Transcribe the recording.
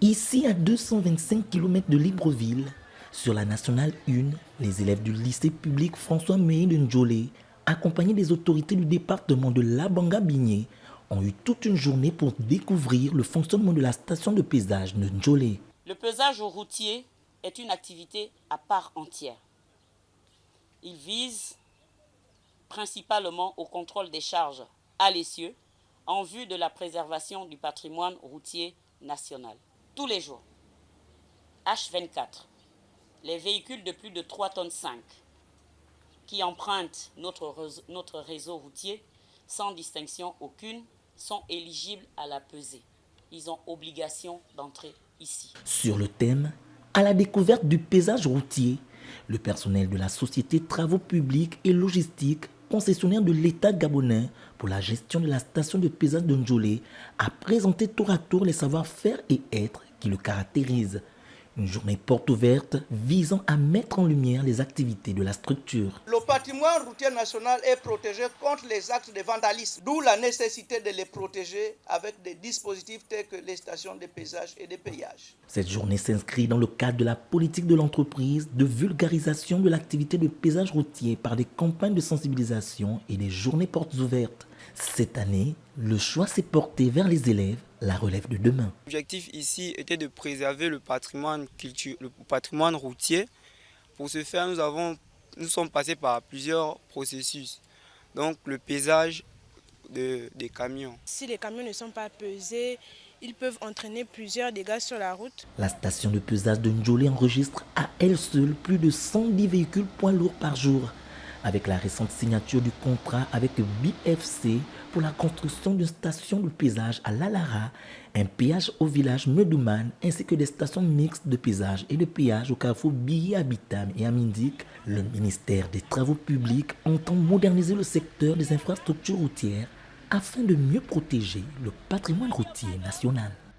Ici, à 225 km de Libreville, sur la nationale 1, les élèves du lycée public François Meilly de Ndjolé, accompagnés des autorités du département de Labanga-Bigné, ont eu toute une journée pour découvrir le fonctionnement de la station de pesage de Ndjolé. Le pesage routier est une activité à part entière. Il vise principalement au contrôle des charges à l'essieu en vue de la préservation du patrimoine routier national. Tous les jours, H24, les véhicules de plus de 3,5 tonnes qui empruntent notre réseau routier sans distinction aucune sont éligibles à la pesée. Ils ont obligation d'entrer ici. Sur le thème, à la découverte du paysage routier, le personnel de la société Travaux publics et logistiques, concessionnaire de l'État gabonais pour la gestion de la station de pesage de Ndjolé, a présenté tour à tour les savoir-faire et être qui le caractérisent. Une journée porte ouverte visant à mettre en lumière les activités de la structure. Le patrimoine routier national est protégé contre les actes de vandalisme, d'où la nécessité de les protéger avec des dispositifs tels que les stations de pesage et de payage. Cette journée s'inscrit dans le cadre de la politique de l'entreprise de vulgarisation de l'activité de pesage routier par des campagnes de sensibilisation et des journées portes ouvertes. Cette année, le choix s'est porté vers les élèves, la relève de demain. L'objectif ici était de préserver le patrimoine routier. Pour ce faire, nous sommes passés par plusieurs processus. Donc le pesage des camions. Si les camions ne sont pas pesés, ils peuvent entraîner plusieurs dégâts sur la route. La station de pesage de Ndjolé enregistre à elle seule plus de 110 véhicules poids lourds par jour. Avec la récente signature du contrat avec BFC pour la construction d'une station de pesage à Lalara, un péage au village Medouman ainsi que des stations mixtes de pesage et de péage au carrefour Bihi-Abitam et Amindik, le ministère des Travaux publics entend moderniser le secteur des infrastructures routières afin de mieux protéger le patrimoine routier national.